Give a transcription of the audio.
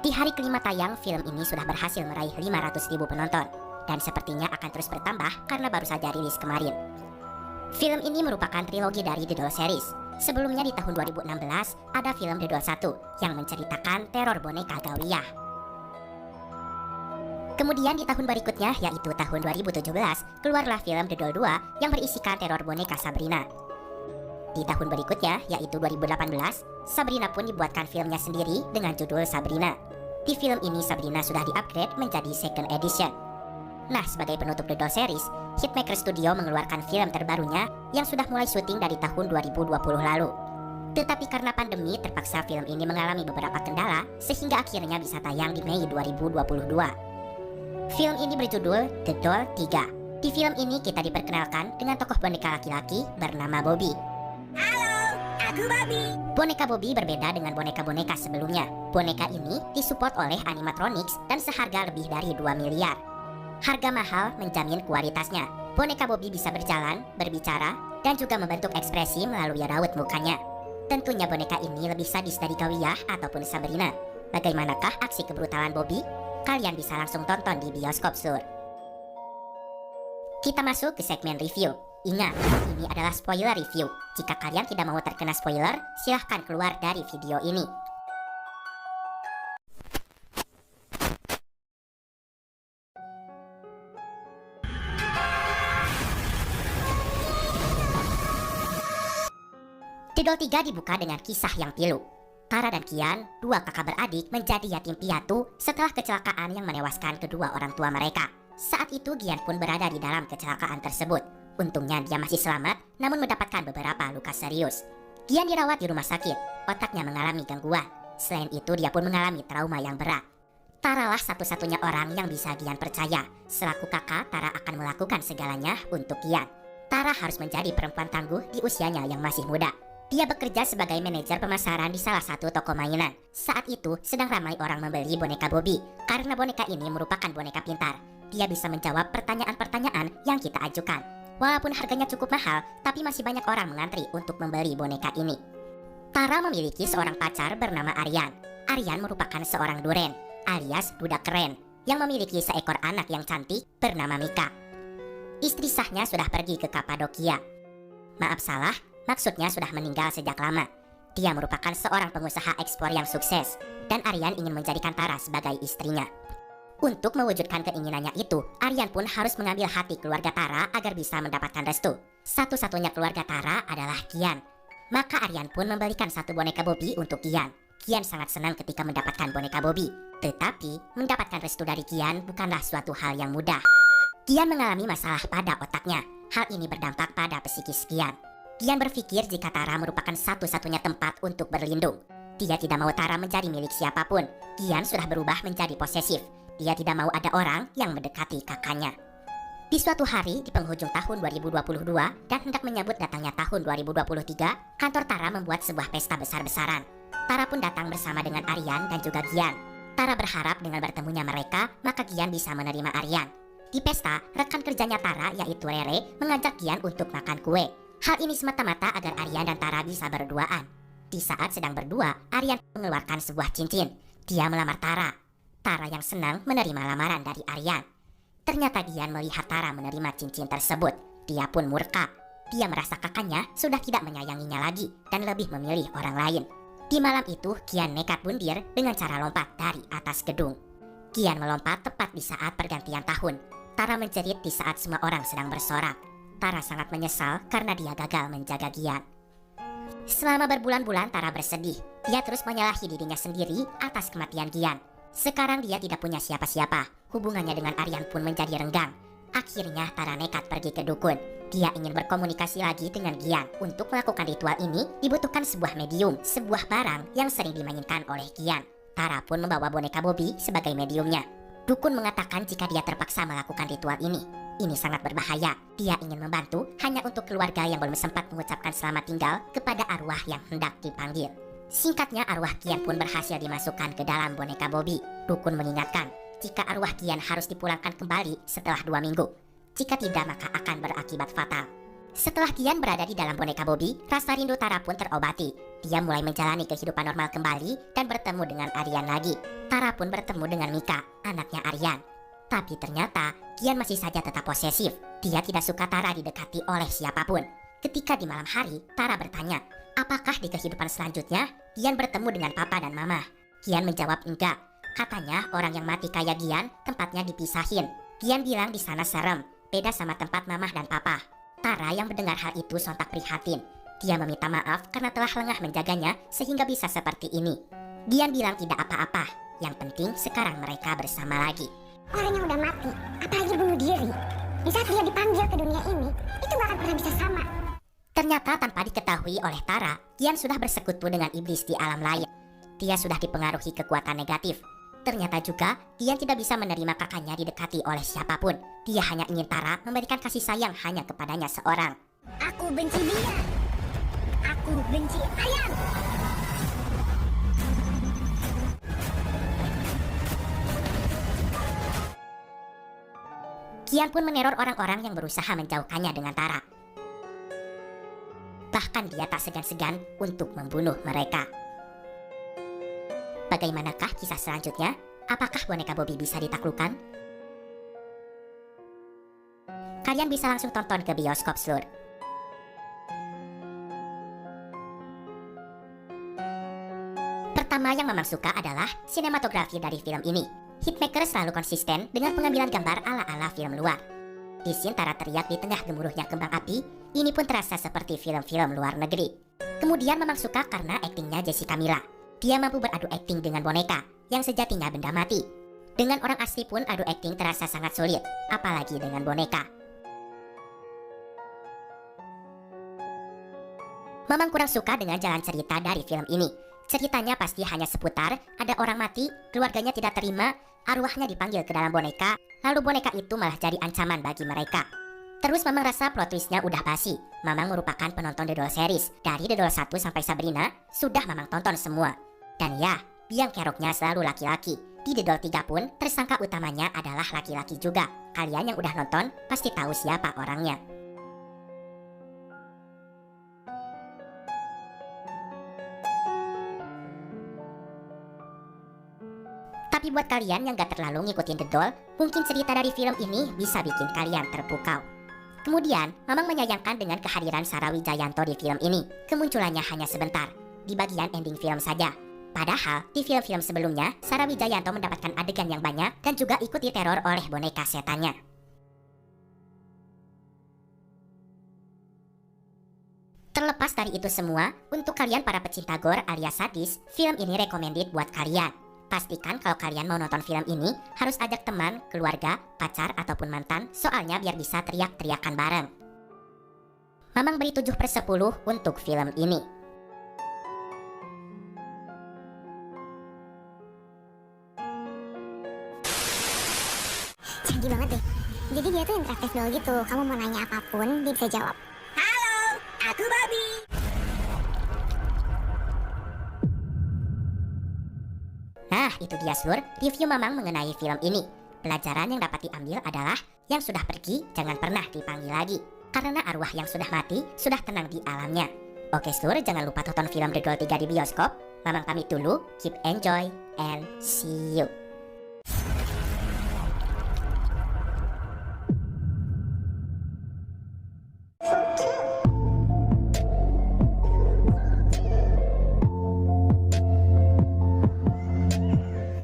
Di hari kelima tayang, film ini sudah berhasil meraih 500.000 penonton. Dan sepertinya akan terus bertambah karena baru saja rilis kemarin. Film ini merupakan trilogi dari The Doll series. Sebelumnya di tahun 2016, ada film The Doll 1 yang menceritakan teror boneka Gauriyah. Kemudian di tahun berikutnya, yaitu tahun 2017, keluarlah film The Doll 2 yang berisikan teror boneka Sabrina. Di tahun berikutnya, yaitu 2018, Sabrina pun dibuatkan filmnya sendiri dengan judul Sabrina. Di film ini Sabrina sudah di-upgrade menjadi second edition. Nah, sebagai penutup The Doll series, Hitmaker Studio mengeluarkan film terbarunya yang sudah mulai syuting dari tahun 2020 lalu. Tetapi karena pandemi, terpaksa film ini mengalami beberapa kendala sehingga akhirnya bisa tayang di Mei 2022. Film ini berjudul The Doll 3. Di film ini kita diperkenalkan dengan tokoh boneka laki-laki bernama Bobby. Halo, aku Bobby. Boneka Bobby berbeda dengan boneka-boneka sebelumnya. Boneka ini disupport oleh animatronics dan seharga lebih dari 2 miliar. Harga mahal menjamin kualitasnya. Boneka Bobby bisa berjalan, berbicara, dan juga membentuk ekspresi melalui raut mukanya. Tentunya boneka ini lebih sadis dari Gauriyah ataupun Sabrina. Bagaimanakah aksi kebrutalan Bobby? Kalian bisa langsung tonton di bioskop Sur. Kita masuk ke segmen review. Ingat, ini adalah spoiler review. Jika kalian tidak mau terkena spoiler, silahkan keluar dari video ini. The Doll 3 dibuka dengan kisah yang pilu. Tara dan Kian, dua kakak beradik, menjadi yatim piatu setelah kecelakaan yang menewaskan kedua orang tua mereka. Saat itu Gian pun berada di dalam kecelakaan tersebut. Untungnya dia masih selamat, namun mendapatkan beberapa luka serius. Gian dirawat di rumah sakit, otaknya mengalami gangguan. Selain itu dia pun mengalami trauma yang berat. Tara lah satu-satunya orang yang bisa Gian percaya. Selaku kakak, Tara akan melakukan segalanya untuk Gian. Tara harus menjadi perempuan tangguh di usianya yang masih muda. Dia bekerja sebagai manajer pemasaran di salah satu toko mainan. Saat itu sedang ramai orang membeli boneka Bobby karena boneka ini merupakan boneka pintar. Dia bisa menjawab pertanyaan-pertanyaan yang kita ajukan. Walaupun harganya cukup mahal, tapi masih banyak orang mengantri untuk membeli boneka ini. Tara memiliki seorang pacar bernama Aryan. Aryan merupakan seorang duren, alias duda keren, yang memiliki seekor anak yang cantik bernama Mika. Istri sahnya sudah pergi ke Kapadokia. Maaf salah, maksudnya sudah meninggal sejak lama. Dia merupakan seorang pengusaha ekspor yang sukses, dan Aryan ingin menjadikan Tara sebagai istrinya. Untuk mewujudkan keinginannya itu, Aryan pun harus mengambil hati keluarga Tara agar bisa mendapatkan restu. Satu-satunya keluarga Tara adalah Kian. Maka Aryan pun membelikan satu boneka Bobby untuk Kian. Kian sangat senang ketika mendapatkan boneka Bobby. Tetapi, mendapatkan restu dari Kian bukanlah suatu hal yang mudah. Kian mengalami masalah pada otaknya. Hal ini berdampak pada psikis Kian. Kian berpikir jika Tara merupakan satu-satunya tempat untuk berlindung. Dia tidak mau Tara menjadi milik siapapun. Kian sudah berubah menjadi posesif. Dia tidak mau ada orang yang mendekati kakaknya. Di suatu hari di penghujung tahun 2022 dan hendak menyambut datangnya tahun 2023, kantor Tara membuat sebuah pesta besar-besaran. Tara pun datang bersama dengan Aryan dan juga Gian. Tara berharap dengan bertemunya mereka, maka Gian bisa menerima Aryan. Di pesta, rekan kerjanya Tara yaitu Rere mengajak Gian untuk makan kue. Hal ini semata-mata agar Aryan dan Tara bisa berduaan. Di saat sedang berdua, Aryan mengeluarkan sebuah cincin. Dia melamar Tara. Tara yang senang menerima lamaran dari Aryan. Ternyata Gian melihat Tara menerima cincin tersebut. Dia pun murka. Dia merasa kakaknya sudah tidak menyayanginya lagi dan lebih memilih orang lain. Di malam itu, Gian nekat bundir dengan cara lompat dari atas gedung. Gian melompat tepat di saat pergantian tahun. Tara menjerit di saat semua orang sedang bersorak. Tara sangat menyesal karena dia gagal menjaga Gian. Selama berbulan-bulan Tara bersedih. Dia terus menyalahi dirinya sendiri atas kematian Gian. Sekarang dia tidak punya siapa-siapa. Hubungannya dengan Aryan pun menjadi renggang. Akhirnya Tara nekat pergi ke dukun. Dia ingin berkomunikasi lagi dengan Gian. Untuk melakukan ritual ini dibutuhkan sebuah medium, sebuah barang yang sering dimainkan oleh Gian. Tara pun membawa boneka Bobby sebagai mediumnya. Dukun mengatakan jika dia terpaksa melakukan ritual ini sangat berbahaya. Dia ingin membantu hanya untuk keluarga yang belum sempat mengucapkan selamat tinggal kepada arwah yang hendak dipanggil. Singkatnya, arwah Kian pun berhasil dimasukkan ke dalam boneka Bobby. Dukun mengingatkan, jika arwah Kian harus dipulangkan kembali setelah 2 minggu. Jika tidak, maka akan berakibat fatal. Setelah Gian berada di dalam boneka Bobby, rasa rindu Tara pun terobati. Dia mulai menjalani kehidupan normal kembali dan bertemu dengan Aryan lagi. Tara pun bertemu dengan Mika, anaknya Aryan. Tapi ternyata Gian masih saja tetap posesif. Dia tidak suka Tara didekati oleh siapapun. Ketika di malam hari, Tara bertanya, apakah di kehidupan selanjutnya Gian bertemu dengan papa dan mama? Gian menjawab enggak. Katanya orang yang mati kayak Gian tempatnya dipisahin. Gian bilang di sana serem, beda sama tempat mama dan papa. Tara yang mendengar hal itu sontak prihatin. Dia meminta maaf karena telah lengah menjaganya sehingga bisa seperti ini. Gian bilang tidak apa-apa. Yang penting sekarang mereka bersama lagi. Orang yang udah mati, apalagi bunuh diri. Di saat dia dipanggil ke dunia ini, itu gak akan pernah bisa sama. Ternyata tanpa diketahui oleh Tara, Gian sudah bersekutu dengan iblis di alam lain. Dia sudah dipengaruhi kekuatan negatif. Ternyata juga Gian tidak bisa menerima kakaknya didekati oleh siapapun. Dia hanya ingin Tara memberikan kasih sayang hanya kepadanya seorang. Aku benci dia. Aku benci ayam. Gian pun meneror orang-orang yang berusaha menjauhkannya dengan Tara. Bahkan dia tak segan-segan untuk membunuh mereka. Bagaimanakah kisah selanjutnya? Apakah boneka Bobby bisa ditaklukkan? Kalian bisa langsung tonton ke bioskop seluruh. Pertama yang Mamang suka adalah sinematografi dari film ini. Hitmaker selalu konsisten dengan pengambilan gambar ala-ala film luar. Di scene Tara teriak di tengah gemuruhnya kembang api, ini pun terasa seperti film-film luar negeri. Kemudian Mamang suka karena aktingnya Jessica Mila. Dia mampu beradu akting dengan boneka, yang sejatinya benda mati. Dengan orang asli pun adu akting terasa sangat sulit, apalagi dengan boneka. Mamang kurang suka dengan jalan cerita dari film ini. Ceritanya pasti hanya seputar, ada orang mati, keluarganya tidak terima, arwahnya dipanggil ke dalam boneka, lalu boneka itu malah jadi ancaman bagi mereka. Terus Mamang rasa plot twistnya udah basi. Mamang merupakan penonton The Doll series. Dari The Doll 1 sampai Sabrina, sudah Mamang tonton semua. Dan ya, biang keroknya selalu laki-laki. Di The Doll 3 pun, tersangka utamanya adalah laki-laki juga. Kalian yang udah nonton, pasti tahu siapa orangnya. Tapi buat kalian yang gak terlalu ngikutin The Doll, mungkin cerita dari film ini bisa bikin kalian terpukau. Kemudian, Mamang menyayangkan dengan kehadiran Sarah Wijayanto di film ini. Kemunculannya hanya sebentar, di bagian ending film saja. Padahal, di film-film sebelumnya, Sarah Wijayanto mendapatkan adegan yang banyak dan juga ikut diteror oleh boneka setannya. Terlepas dari itu semua, untuk kalian para pecinta gore alias sadis, film ini recommended buat kalian. Pastikan kalau kalian mau nonton film ini, harus ajak teman, keluarga, pacar, ataupun mantan, soalnya biar bisa teriak-teriakan bareng. Mamang beri 7/10 untuk film ini. Canggih banget deh. Jadi dia tuh interaktif doll gitu. Kamu mau nanya apapun, dia bisa jawab. Halo, aku Bobby. Nah, itu dia seluruh review Mamang mengenai film ini. Pelajaran yang dapat diambil adalah yang sudah pergi jangan pernah dipanggil lagi. Karena arwah yang sudah mati sudah tenang di alamnya. Oke seluruh, jangan lupa tonton film The Doll 3 di bioskop. Mamang pamit dulu, keep enjoy and see you.